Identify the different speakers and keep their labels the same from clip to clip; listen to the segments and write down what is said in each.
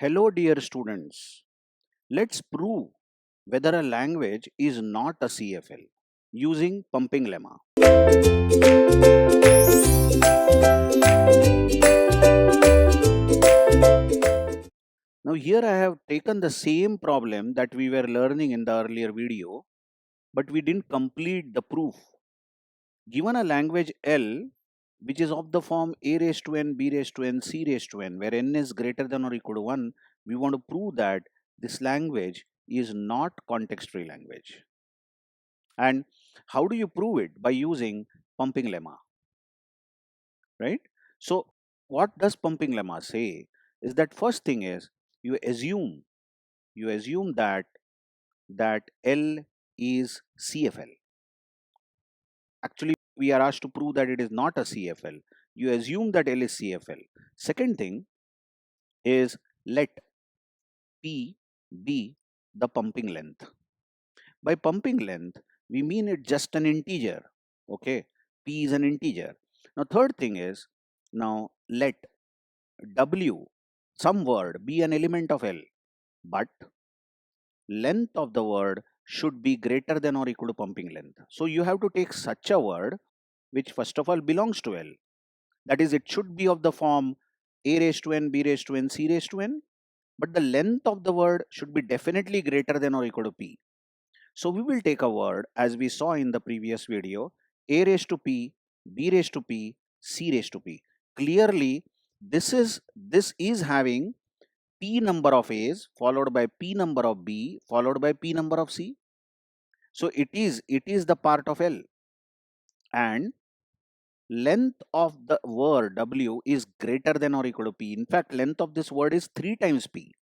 Speaker 1: Hello, dear students. Let's prove whether a language is not a CFL using pumping lemma. Now, here I have taken the same problem that we were learning in the earlier video, but we didn't complete the proof. Given a language L, which is of the form a raised to n, b raised to n, c raised to n, where n is greater than or equal to 1, we want to prove that this language is not context-free language. And how do you prove it? By using pumping lemma, right? So what does pumping lemma say is that first thing is you assume that L is CFL. Actually, we are asked to prove that it is not a CFL. You assume that L is CFL. Second thing is let P be the pumping length. By pumping length, we mean it just an integer. Okay, P is an integer. Now, third thing is now let W, some word, be an element of L, but length of the word should be greater than or equal to pumping length. So you have to take such a word which first of all belongs to L. That is, it should be of the form a raised to n, b raised to n, c raised to n, but the length of the word should be definitely greater than or equal to P. So we will take a word as we saw in the previous video, a raised to p, b raised to p, c raised to p. Clearly, this is having p number of a's followed by p number of b followed by p number of c. So it is the part of L, and length of the word W is greater than or equal to p. In fact, length of this word is 3 times p.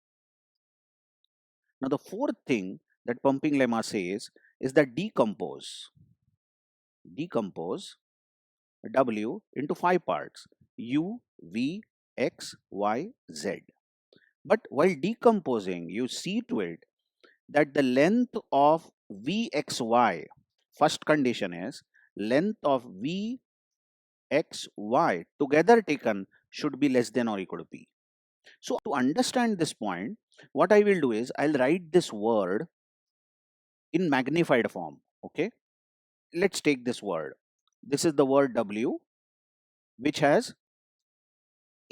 Speaker 1: Now the fourth thing that pumping lemma says is that decompose W into 5 parts: U, V, X, Y, Z. But while decomposing, you see to it that the length of VXY, first condition is length of VXY together taken should be less than or equal to P. So to understand this point, what I will do is I'll write this word in magnified form. Okay, let's take this word. This is the word W, which has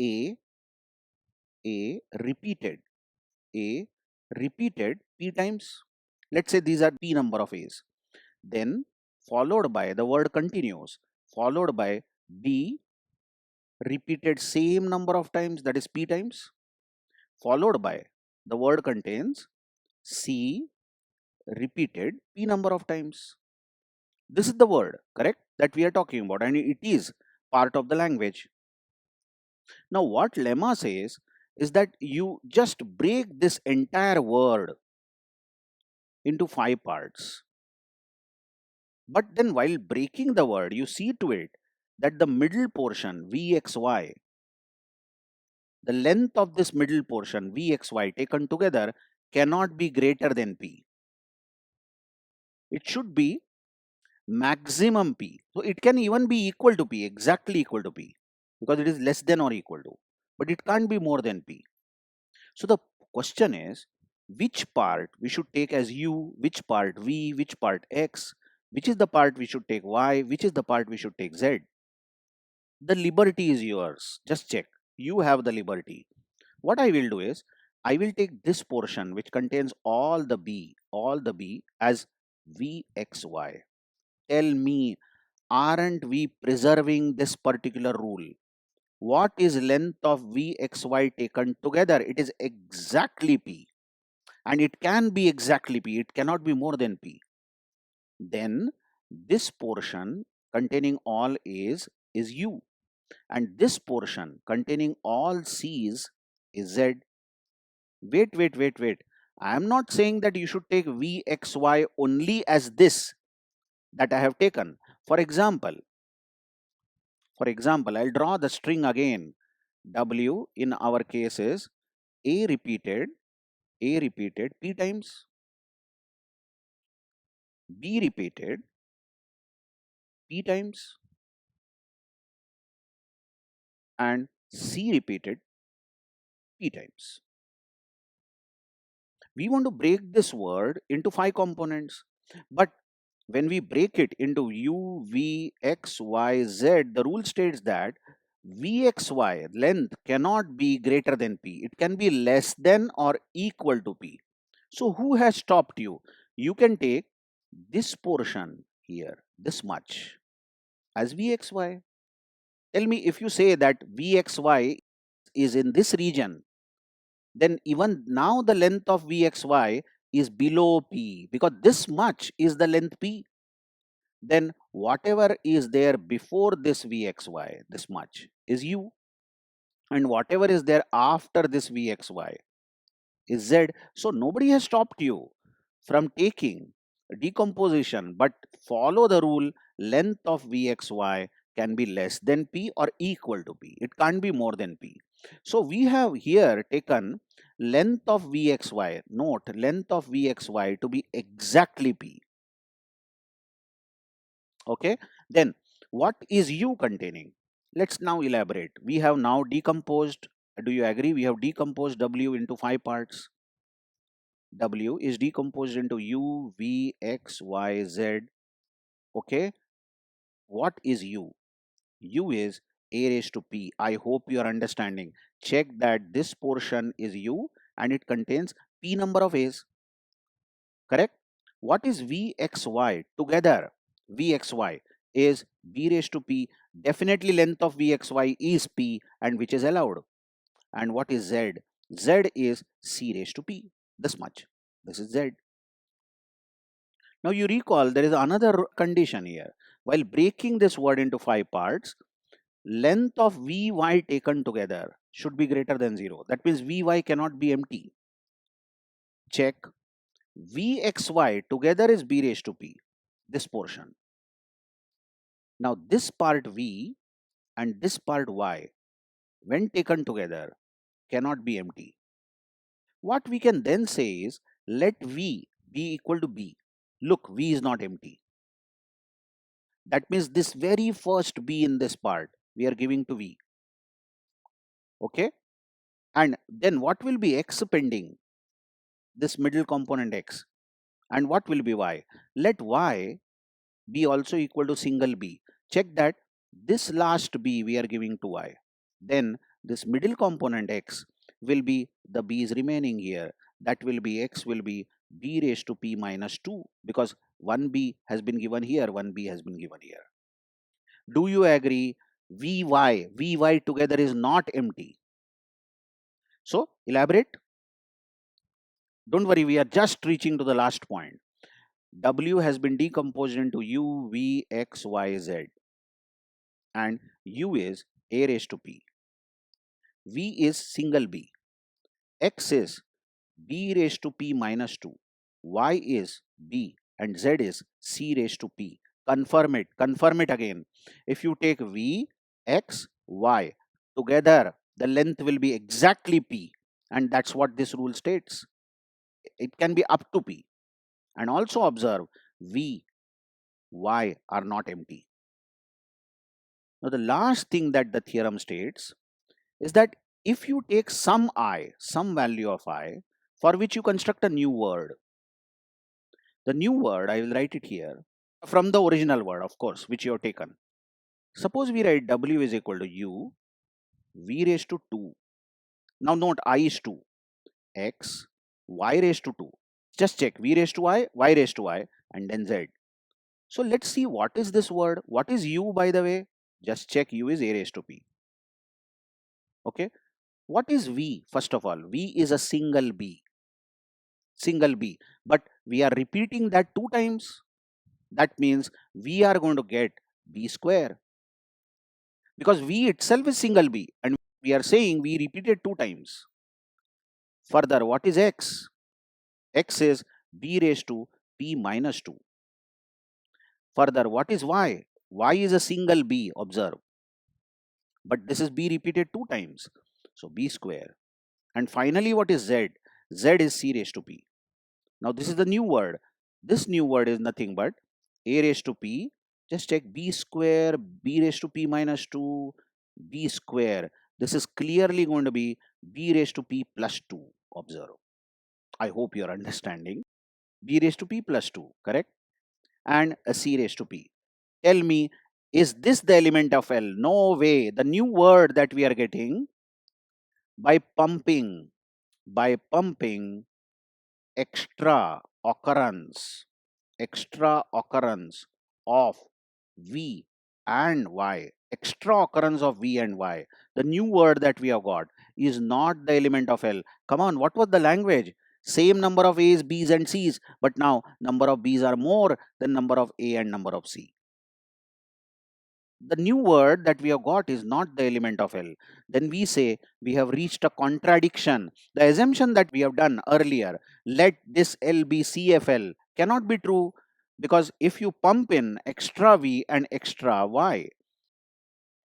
Speaker 1: a a repeated a repeated p times. Let's say these are p number of a's. Then followed by the word continues, followed by b repeated same number of times, that is p times, followed by the word contains c repeated p number of times. This is the word, correct, that we are talking about, and it is part of the language. Now, what lemma says is that you just break this entire word into 5 parts. But then while breaking the word, you see to it that the middle portion, VXY, the length of this middle portion, VXY, taken together cannot be greater than P. It should be maximum P. So it can even be equal to P, exactly equal to P, because it is less than or equal to, but it can't be more than P. So the question is, which part we should take as U, which part V, which part X, which is the part we should take Y, which is the part we should take Z. The liberty is yours. Just check. You have the liberty. What I will do is, I will take this portion which contains all the B as VXY. Tell me, aren't we preserving this particular rule? What is length of VXY taken together? It is exactly P. And it can be exactly P. It cannot be more than P. Then this portion containing all A's is U. And this portion containing all C's is Z. Wait. I am not saying that you should take VXY only as this that I have taken. For example, I'll draw the string again. W in our case is A repeated P times, B repeated P times, and C repeated P times. We want to break this word into 5 components. But when we break it into u, v, x, y, z, the rule states that vxy length cannot be greater than p. It can be less than or equal to p. So who has stopped you? You can take this portion here, this much, as vxy. Tell me, if you say that vxy is in this region, then even now the length of vxy is below p, because this much is the length p. Then whatever is there before this vxy, this much, is u, and whatever is there after this vxy is z. So nobody has stopped you from taking decomposition, but follow the rule: length of vxy can be less than p or equal to p. It can't be more than p. So we have here taken length of vxy, note length of vxy to be exactly p. Okay, then what is u containing? Let's now elaborate. We have now decomposed, do you agree? We have decomposed w into 5 parts. W is decomposed into u, v, x, y, z. Okay, what is u? U is a raised to p. I hope you are understanding. Check that this portion is u and it contains p number of a's. Correct? What is vxy together? Vxy is b raised to p. Definitely length of vxy is p, and which is allowed. And what is z? Z is c raised to p. This much. This is z. Now you recall there is another condition here. While breaking this word into 5 parts, length of vy taken together should be greater than 0. That means vy cannot be empty. Check. Vxy together is b raised to p. This portion. Now this part v and this part y, when taken together, cannot be empty. What we can then say is, let v be equal to b. Look, v is not empty. That means this very first b in this part, we are giving to v. Okay? And then what will be x pending? This middle component x. And what will be y? Let y be also equal to single b. Check that this last b we are giving to y. Then this middle component x will be the b is remaining here. That will be x will be b raised to p minus 2, because 1b has been given here, 1b has been given here. Do you agree? Vy together is not empty. So elaborate. Don't worry, we are just reaching to the last point. W has been decomposed into u, v, x, y, z. And u is a raised to p. V is single b. X is b raised to p minus 2. Y is b and z is c raised to p. Confirm it again. If you take v, x, y together, the length will be exactly p, and that's what this rule states. It can be up to p. And also observe, v, y are not empty. Now the last thing that the theorem states is that if you take some I, some value of I, for which you construct a new word, the new word, I will write it here from the original word, of course, which you have taken. Suppose we write w is equal to u, v raised to 2. Now note I is 2, x, y raised to 2. Just check v raised to y raised to y, and then z. So let's see what is this word. What is u, by the way? Just check, u is a raised to p. Okay. What is v? First of all, v is a single b. Single b. But we are repeating that 2 times. That means we are going to get b square. Because v itself is single b, and we are saying we repeated 2 times. Further, what is x? X is b raised to p minus 2. Further, what is y? Y is a single b, observe. But this is b repeated 2 times. So b square. And finally, what is z? Z is c raised to p. Now this is the new word. This new word is nothing but a raised to p. Just check b square, b raised to p minus 2, b square. This is clearly going to be b raised to p plus 2. Observe. I hope you're understanding. B raised to P plus 2, correct? And a C raised to P. Tell me, is this the element of L? No way. The new word that we are getting by pumping extra occurrence of V and Y, extra occurrence of V and Y. The new word that we have got is not the element of L. Come on, what was the language? Same number of A's, B's and C's, but now number of B's are more than number of A and number of C. The new word that we have got is not the element of L. Then we say we have reached a contradiction. The assumption that we have done earlier, let this L be CFL, cannot be true, because if you pump in extra V and extra Y,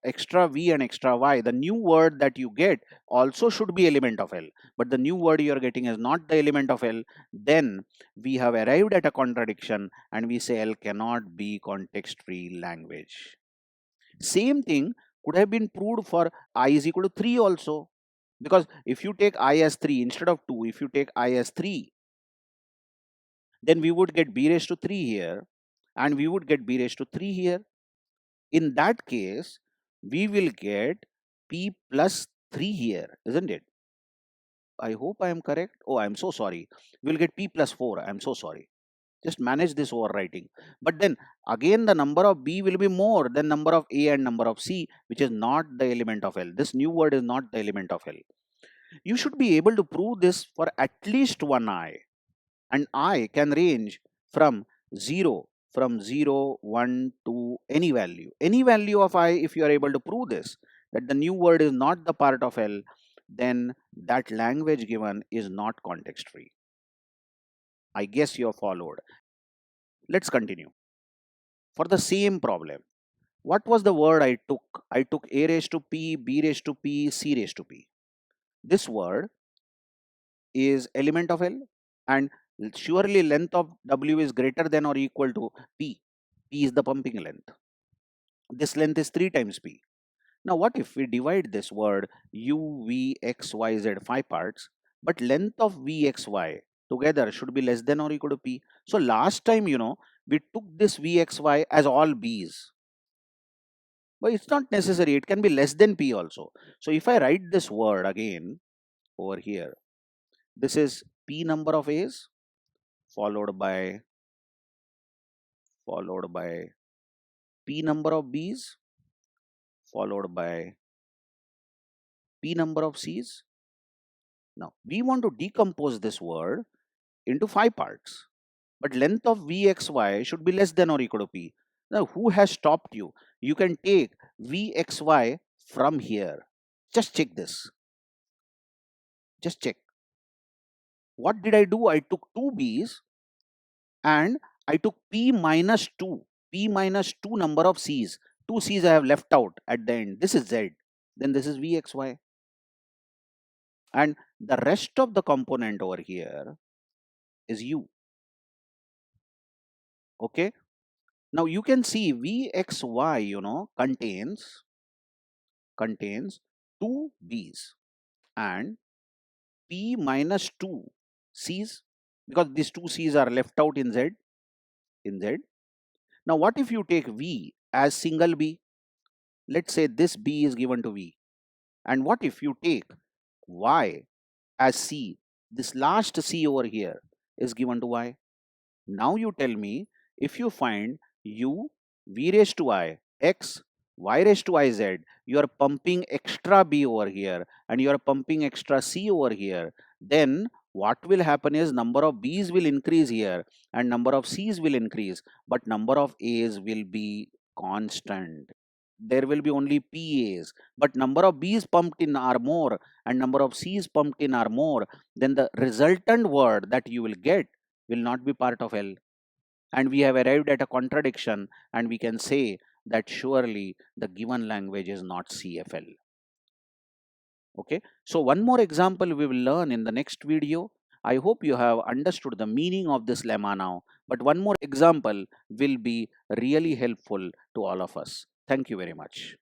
Speaker 1: the new word that you get also should be element of L. But the new word you are getting is not the element of L. Then we have arrived at a contradiction and we say L cannot be context-free language. Same thing could have been proved for I is equal to 3 also. Because if you take I as 3 instead of 2, if you take I as 3, then we would get B raised to 3 here and we would get B raised to 3 here. In that case, we will get P plus 3 here, isn't it? I hope I am correct. Oh, I'm so sorry. We'll get P plus 4. I'm so sorry. Just manage this overwriting. But then again, the number of B will be more than number of A and number of C, which is not the element of L. This new word is not the element of L. You should be able to prove this for at least one I. And I can range from 0, 1 to any value. Any value of I, if you are able to prove this, that the new word is not the part of L, then that language given is not context free. I guess you have followed. Let's continue. For the same problem, what was the word I took? I took A raised to P, B raised to P, C raised to P. This word is element of L, and surely length of W is greater than or equal to P. P is the pumping length. This length is 3 times P. Now what if we divide this word U, V, X, Y, Z 5 parts, but length of V, X, Y together should be less than or equal to P. So last time, we took this V, X, Y as all B's. But it's not necessary. It can be less than P also. So if I write this word again over here, this is P number of A's followed by P number of B's followed by P number of C's. Now we want to decompose this word into 5 parts, but length of Vxy should be less than or equal to P. Now who has stopped you? You can take Vxy from here. Just check this. Just check. What did I do? I took 2 B's and I took P minus 2 number of C's. 2 C's I have left out at the end. This is Z. Then this is Vxy. And the rest of the component over here is U. Okay. Now you can see Vxy, contains 2 B's and P minus 2 C's, because these 2 C's are left out in Z. Now what if you take V as single B? Let's say this B is given to V. And what if you take Y as C? This last C over here is given to Y. Now you tell me, if you find U, V raised to I, X, Y raised to I, Z, you are pumping extra B over here and you are pumping extra C over here, then what will happen is number of B's will increase here and number of C's will increase, but number of A's will be constant. There will be only PAs, but number of B's pumped in are more and number of C's pumped in are more, then the resultant word that you will get will not be part of L. And we have arrived at a contradiction and we can say that surely the given language is not CFL. Okay, so one more example we will learn in the next video. I hope you have understood the meaning of this lemma now, but one more example will be really helpful to all of us. Thank you very much.